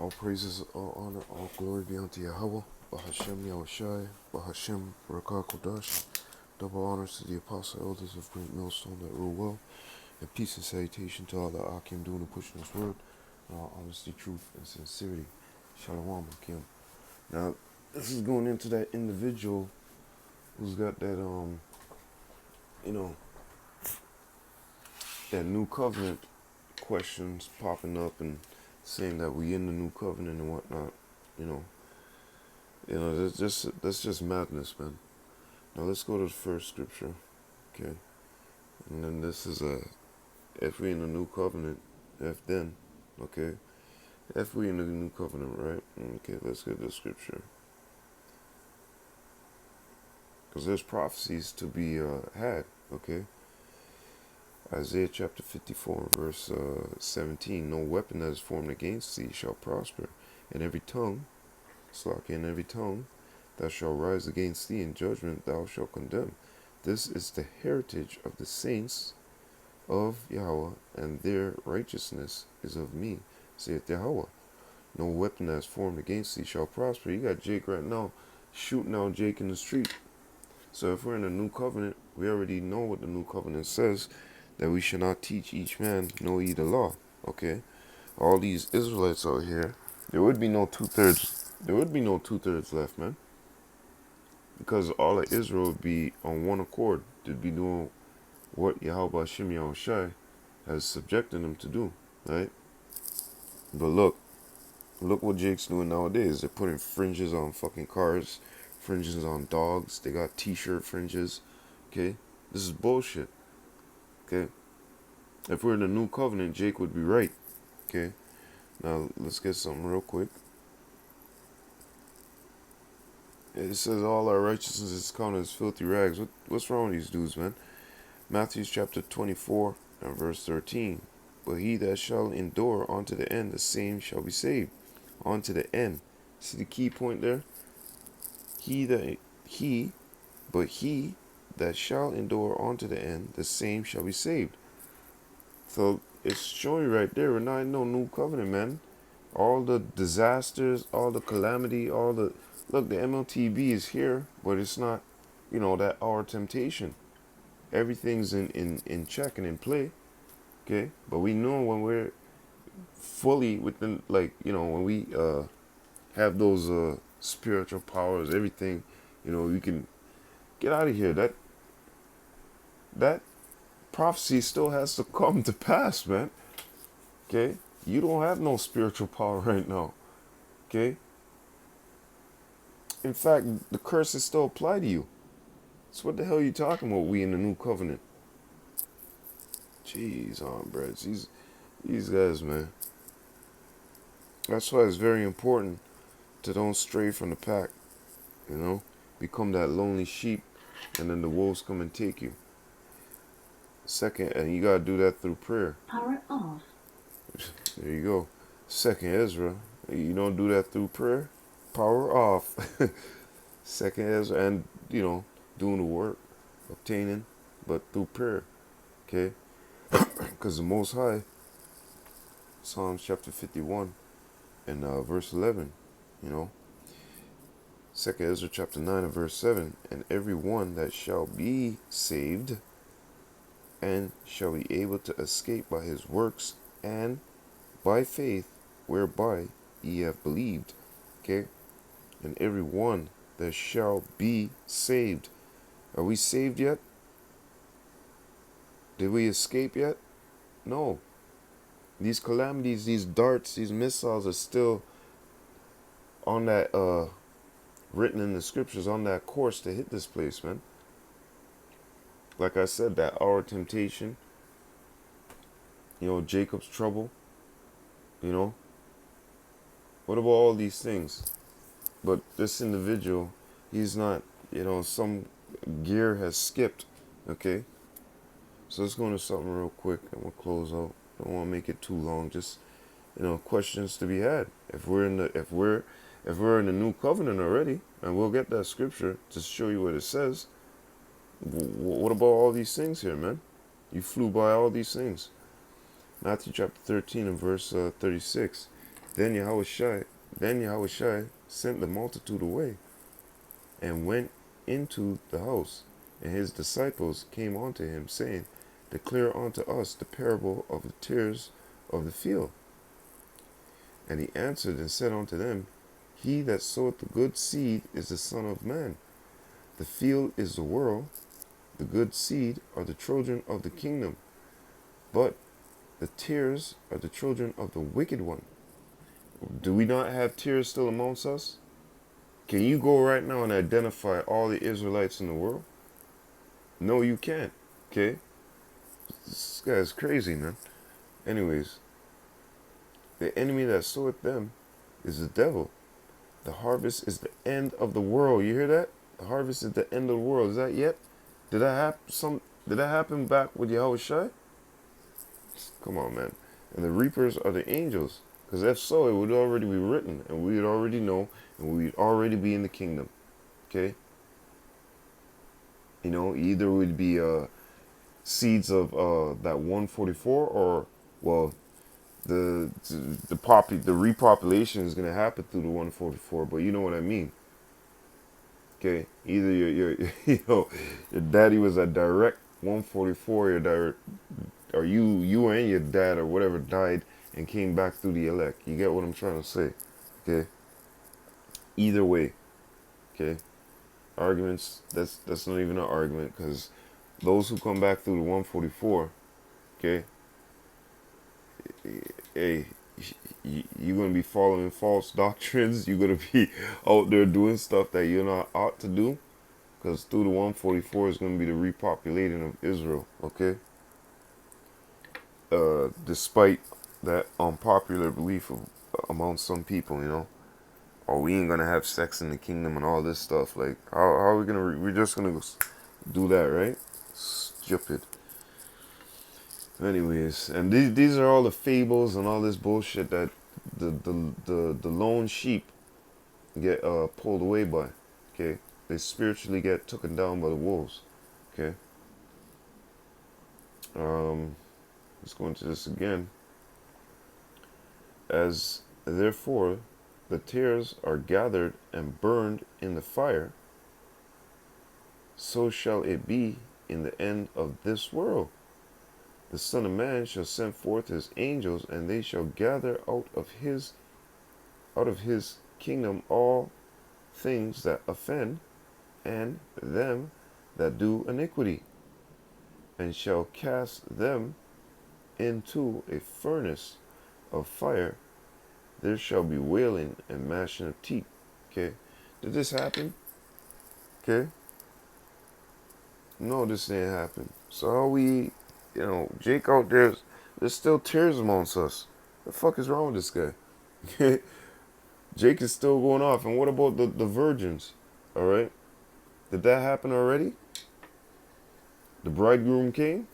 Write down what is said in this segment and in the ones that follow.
All praises, all honor, all glory be unto Yahweh, Bahashem Yahushai, Bahashem Barakah Kodash. Double honors to the apostle elders of Great Millstone that rule well, and peace and salutation to all the Akim doing and pushing this word, all honesty, truth, and sincerity. Shalom, Akim. Now, this is going into that individual who's got that, that new covenant questions popping up and saying that we in the new covenant and whatnot, that's just madness, man. Now let's go to the first scripture, okay? And then this is if we in the new covenant, if then, okay? If we in the new covenant, right? Okay, let's get the scripture. Because there's prophecies to be had, okay? Isaiah chapter 54, verse 17. No weapon that is formed against thee shall prosper, and every tongue that shall rise against thee in judgment thou shalt condemn. This is the heritage of the saints of Yahweh, and their righteousness is of me, saith Yahweh. No weapon that is formed against thee shall prosper. You got Jake right now shooting out Jake in the street. So if we're in a new covenant, we already know what the new covenant says, that we should not teach each man no either law. Okay? All these Israelites out here, there would be no two-thirds left, man. Because all of Israel would be on one accord. They'd be doing what Yahweh Shem Yahushai has subjected them to do, right? But look what Jake's doing nowadays. They're putting fringes on fucking cars, fringes on dogs. They got t-shirt fringes, okay? This is bullshit, okay? If we're in the new covenant, Jake would be right, okay? Now, let's get something real quick. It says all our righteousness is counted as filthy rags. What's wrong with these dudes, man? Matthew chapter 24 and verse 13. But he that shall endure unto the end, the same shall be saved. Unto the end. See the key point there? He that shall endure unto the end, the same shall be saved. So it's showing you right there, we're not in no new covenant, man. All the disasters, all the calamity, look, the MLTB is here, but it's not, that our temptation. Everything's in check and in play, okay? But we know when we're fully within, when we have those spiritual powers, everything, we can get out of here. That prophecy still has to come to pass, man, okay? You don't have no spiritual power right now, okay? In fact, the curses still apply to you. So what the hell are you talking about, we in the new covenant? Jeez, breads. These guys, man. That's why it's very important to don't stray from the pack, Become that lonely sheep, and then the wolves come and take you. Second, and you got to do that through prayer. Power off. There you go. Second Ezra, you don't do that through prayer, power off. Second Ezra, and doing the work, obtaining, but through prayer, okay? Because the Most High, Psalms chapter 51 and verse 11, Second Ezra chapter 9 and verse 7, and every one that shall be saved and shall be able to escape by his works and by faith whereby ye have believed, okay? And every one that shall be saved. Are we saved yet? Did we escape yet? No. These calamities, these darts, these missiles are still on that, written in the scriptures, on that course to hit this place, man. Like I said, that our temptation, Jacob's trouble, What about all these things? But this individual, he's not, some gear has skipped, okay? So let's go into something real quick and we'll close out. I don't want to make it too long. Just, questions to be had. If we're in the new covenant already, and we'll get that scripture to show you what it says. What about all these things here, man? You flew by all these things. Matthew chapter 13 and verse 36. Then Yahushai sent the multitude away and went into the house, and his disciples came unto him, saying, Declare unto us the parable of the tares of the field. And he answered and said unto them, He that soweth the good seed is the Son of Man. The field is the world, the good seed are the children of the kingdom, but the tares are the children of the wicked one. Do we not have tares still amongst us? Can you go right now and identify all the Israelites in the world? No, you can't. Okay? This guy's crazy, man. Anyways, the enemy that soweth them is the devil. The harvest is the end of the world. You hear that? The harvest is the end of the world. Is that yet? Did that happen back with Yahushua? Come on, man. And the reapers are the angels. Because if so, it would already be written, and we would already know, and we would already be in the kingdom. Okay? You know, either it would be seeds of that 144, or well, the repopulation is gonna happen through the 144. But you know what I mean. Okay? Either your your daddy was a direct 144, your direct, or you and your dad or whatever died and came back through the elect. You get what I'm trying to say? Okay. Either way. Okay. Arguments. That's not even an argument, because those who come back through the 144. Okay. Hey, you're gonna be following false doctrines. You're gonna be out there doing stuff that you're not ought to do, because through the 144 is gonna be the repopulating of Israel. Okay. Despite that unpopular belief among some people, you know, oh, we ain't gonna have sex in the kingdom and all this stuff. Like, how are we gonna? We're just gonna do that, right? Stupid. Anyways, and these are all the fables and all this bullshit that the lone sheep get pulled away by. Okay, they spiritually get taken down by the wolves. Okay. Let's go into this again. As therefore the tares are gathered and burned in the fire, so shall it be in the end of this world. The Son of Man shall send forth his angels, and they shall gather out of his kingdom all things that offend, and them that do iniquity, and shall cast them into a furnace of fire. There shall be wailing and gnashing of teeth. Okay. Did this happen? Okay. No, this didn't happen. So how we, Jake out there's still tears amongst us. The fuck is wrong with this guy? Jake is still going off. And what about the virgins? All right. Did that happen already? The bridegroom came.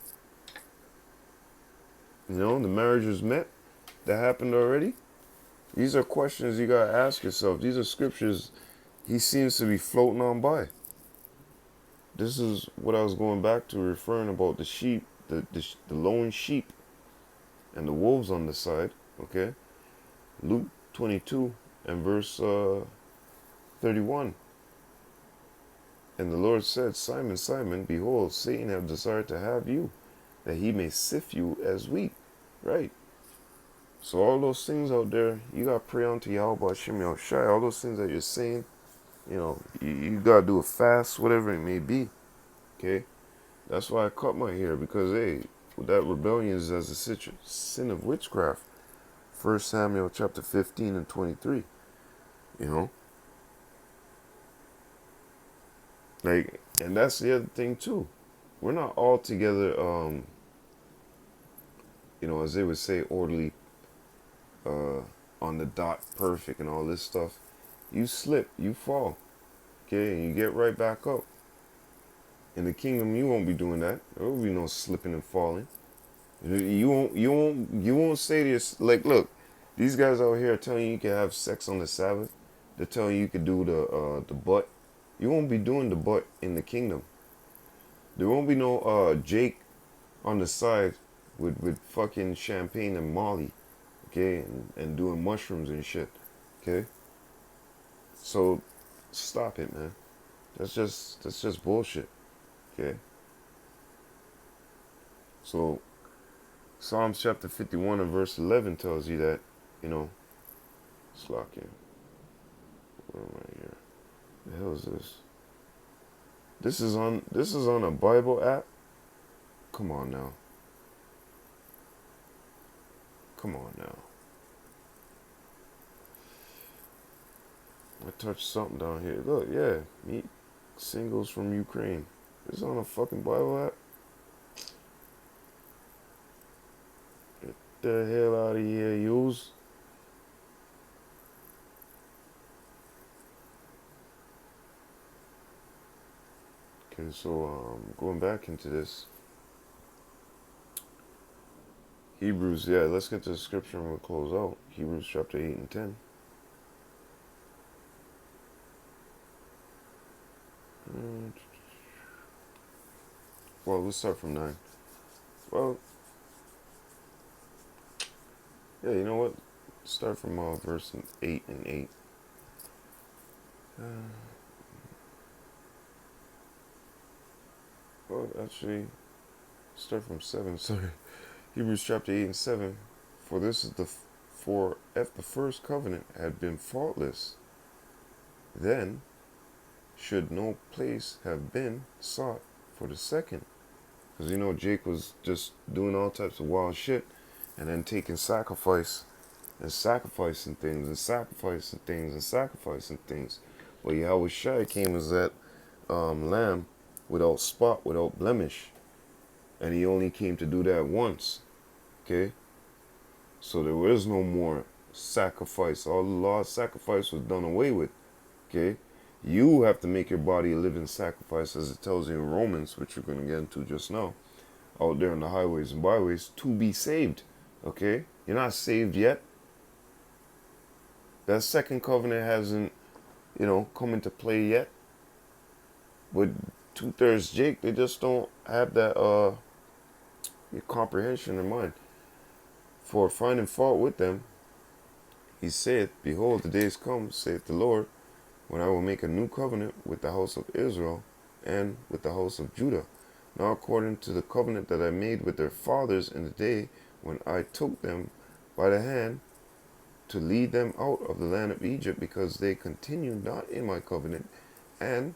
The marriage was met. That happened already? These are questions you gotta ask yourself. These are scriptures he seems to be floating on by. This is what I was going back to, referring about the sheep, the lone sheep, and the wolves on the side. Okay, Luke 22 and verse 31. And the Lord said, Simon, Simon, behold, Satan hath desired to have you, that he may sift you as wheat. Right. So all those things out there, you got to pray unto Yahweh Shem Yahushai. All those things that you're saying, you got to do a fast, whatever it may be. Okay? That's why I cut my hair, because, hey, that rebellion is as a sin of witchcraft. 1 Samuel chapter 15 and 23. Like, and that's the other thing, too. We're not all together, as they would say, orderly, on the dot, perfect, and all this stuff. You slip, you fall, okay, and you get right back up. In the kingdom, you won't be doing that. There will be no slipping and falling. You won't say this. Like, look, these guys out here are telling you can have sex on the Sabbath. They're telling you can do the butt. You won't be doing the butt in the kingdom. There won't be no Jake on the side with fucking champagne and Molly. okay, and doing mushrooms and shit, okay. So stop it, man. That's just bullshit, okay. So Psalms chapter 51 and verse 11 tells you that, you know, slacking. Where am I here? The hell is this? This is on a Bible app. Come on now. Come on now. I touched something down here. Look, yeah, meet singles from Ukraine. This is on a fucking Bible app. Get the hell out of here, yous. Okay, so going back into this Hebrews, yeah, let's get to the scripture and we'll close out. Hebrews chapter 8 and 10. Well, let's start from 9. Well, yeah, you know what? Start from verse 8 and 8. Well, actually, start from 7, sorry. Hebrews chapter 8 and 7. For this is for if the first covenant had been faultless, then should no place have been sought for the second. Because you know Jake was just doing all types of wild shit and then taking sacrifice and sacrificing things and sacrificing things and sacrificing things. But Yahweh Shai came as that lamb without spot, without blemish. And he only came to do that once. Okay? So there was no more sacrifice. All the law of sacrifice was done away with. Okay? You have to make your body a living sacrifice, as it tells you in Romans, which we're going to get into just now, out there on the highways and byways, to be saved. Okay? You're not saved yet. That second covenant hasn't, come into play yet. With 2/3 Jake, they just don't have that comprehension in mind. For finding fault with them, he saith, Behold, the days come, saith the Lord, when I will make a new covenant with the house of Israel and with the house of Judah, not according to the covenant that I made with their fathers in the day when I took them by the hand to lead them out of the land of Egypt, because they continued not in my covenant, and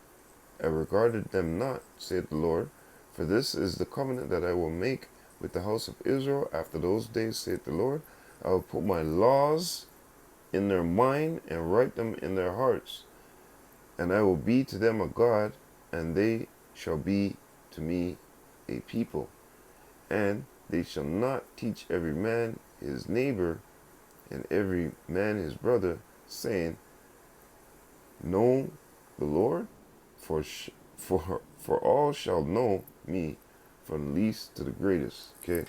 I regarded them not, saith the Lord. For this is the covenant that I will make with the house of Israel after those days, saith the Lord. I will put my laws in their mind and write them in their hearts. And I will be to them a God, and they shall be to me a people. And they shall not teach every man his neighbor and every man his brother, saying, Know the Lord, for all shall know me, from the least to the greatest. Okay,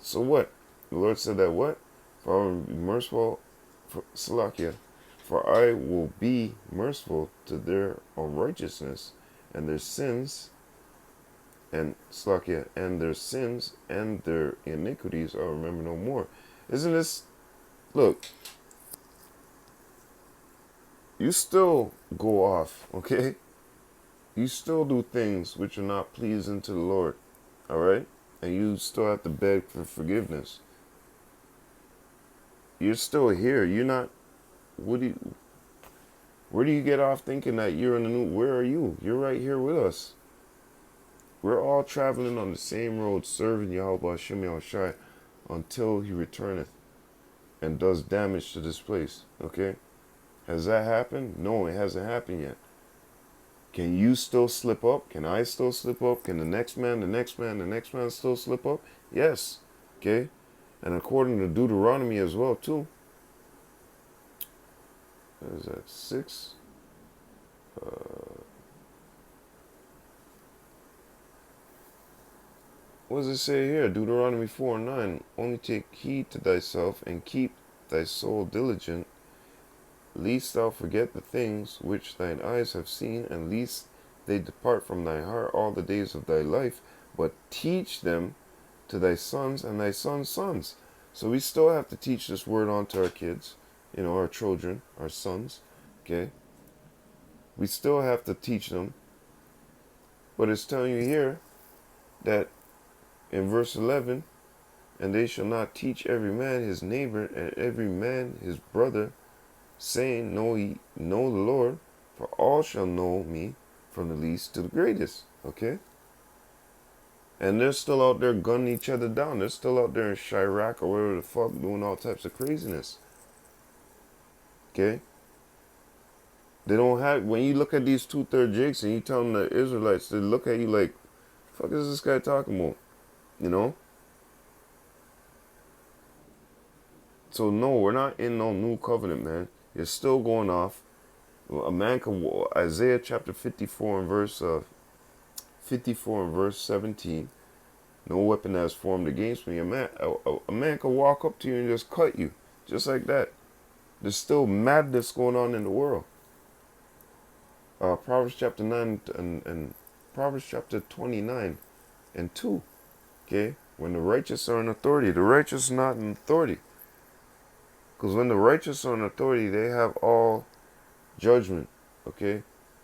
so what? The Lord said that what? For I will be merciful, for Salakia, for I will be merciful to their unrighteousness and their sins, and Salakia, and their sins and their iniquities I'll remember no more. Isn't this, look, you still go off, okay? You still do things which are not pleasing to the Lord, all right? And you still have to beg for forgiveness. You're still here. You're not, where do you get off thinking that you're in the new, where are you? You're right here with us. We're all traveling on the same road, serving Yahweh Hashem Yahushai until he returneth and does damage to this place, okay? Has that happened? No, it hasn't happened yet. Can you still slip up? Can I still slip up? Can the next man, the next man, the next man still slip up? Yes. Okay? And according to Deuteronomy as well, too. What is that? 6? What does it say here? Deuteronomy 4:9. Only take heed to thyself and keep thy soul diligent, lest thou forget the things which thine eyes have seen, and lest they depart from thy heart all the days of thy life, but teach them to thy sons and thy sons' sons. So we still have to teach this word onto our kids, our children, our sons, okay? We still have to teach them. But it's telling you here that in verse 11, and they shall not teach every man his neighbor and every man his brother, saying, Know ye, know the Lord, for all shall know me from the least to the greatest. Okay? And they're still out there gunning each other down. They're still out there in Chirac or wherever the fuck doing all types of craziness. Okay? They don't have, when you look at these 2/3 jigs and you tell them the Israelites, they look at you like, fuck is this guy talking about? You know? So no, we're not in no new covenant, man. You're still going off. A man can, Isaiah chapter 54 and verse 17. No weapon that is formed against me. A man can walk up to you and just cut you, just like that. There's still madness going on in the world. Proverbs chapter 9 and Proverbs chapter 29 and 2. Okay, when the righteous are in authority, the righteous are not in authority. Because when the righteous are in authority, they have all judgment. Okay,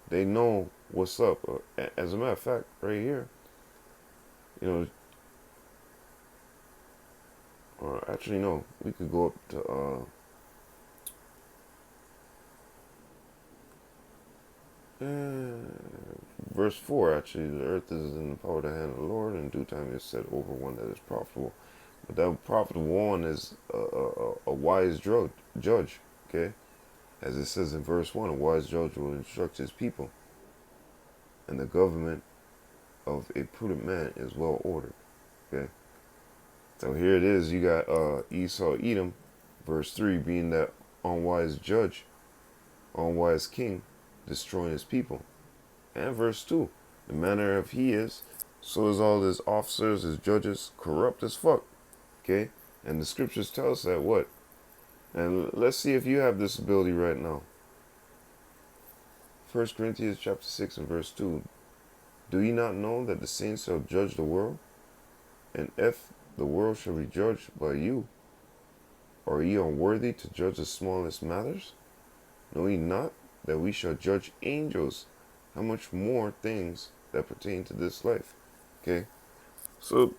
they know what's up. As a matter of fact, right here, or actually no, we could go up to verse 4. Actually, the earth is in the power of the hand of the Lord, and due time is set over one that is profitable. But that profitable one is a wise judge. Okay, as it says in verse 1, a wise judge will instruct his people, and the government of a prudent man is well ordered. Okay, so here it is. You got Esau, Edom, verse 3, being that unwise judge, unwise king, destroying his people. And verse 2, the manner of he is, so is all his officers, his judges, corrupt as fuck. Okay? And the scriptures tell us that what? And let's see if you have this ability right now. 1 Corinthians chapter 6 and verse 2. Do ye not know that the saints shall judge the world? And if the world shall be judged by you, are ye unworthy to judge the smallest matters? Know ye not that we shall judge angels? How much more things that pertain to this life? Okay? So,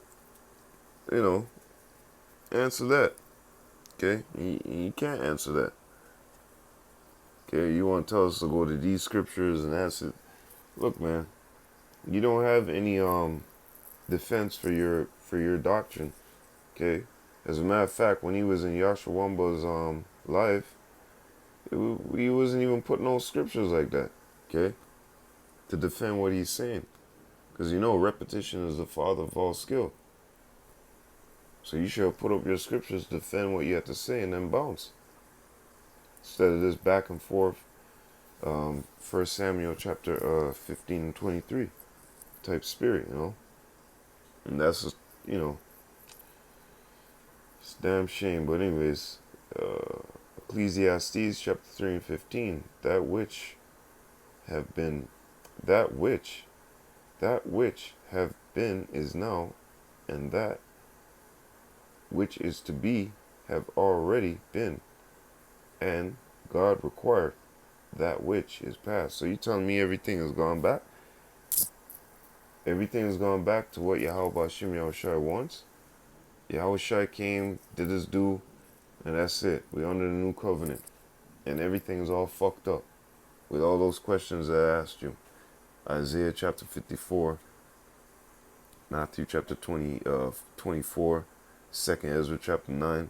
answer that. Okay? You can't answer that. Okay? You want to tell us to go to these scriptures and answer. Look, man, you don't have any defense for your doctrine. Okay? As a matter of fact, when he was in Yashua Wamba's life, he wasn't even putting no scriptures like that. Okay? To defend what he's saying. Because repetition is the father of all skill. So you should have put up your scriptures to defend what you have to say and then bounce. Instead of this back and forth, 1 Samuel chapter 15 and 23 type spirit, And that's just, it's a damn shame. But anyways, Ecclesiastes chapter 3 and 15, that which have been is now, and that which is to be have already been, and God required that which is past. So you telling me everything has gone back? Everything has gone back to what Yahweh Bashim Yahushai wants? Yahushai came, did his due, and that's it. We're under the new covenant. And everything is all fucked up with all those questions that I asked you. Isaiah chapter 54, Matthew chapter 24, 2nd Ezra chapter 9,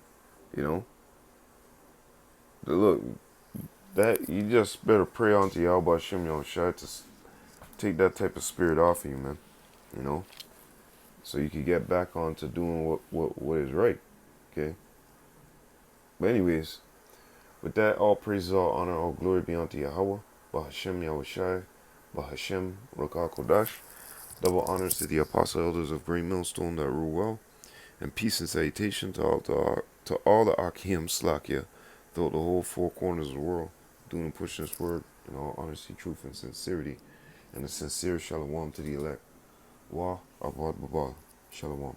Look, that you just better pray onto Yahweh Hashem Yahushua to take that type of spirit off of you, man. So you can get back on to doing what is right. Okay? But anyways, with that, all praises, all honor, all glory be unto Yahweh, Bahashem Yahushai, Bahashem Rakah Kodash. Double honors to the apostle elders of Great Millstone that rule well, and peace and salutation to all the Akim Slakia throughout the whole four corners of the world, doing and pushing this word in all honesty, truth, and sincerity, and a sincere shalom to the elect. Wa Abad Baba. Shalom.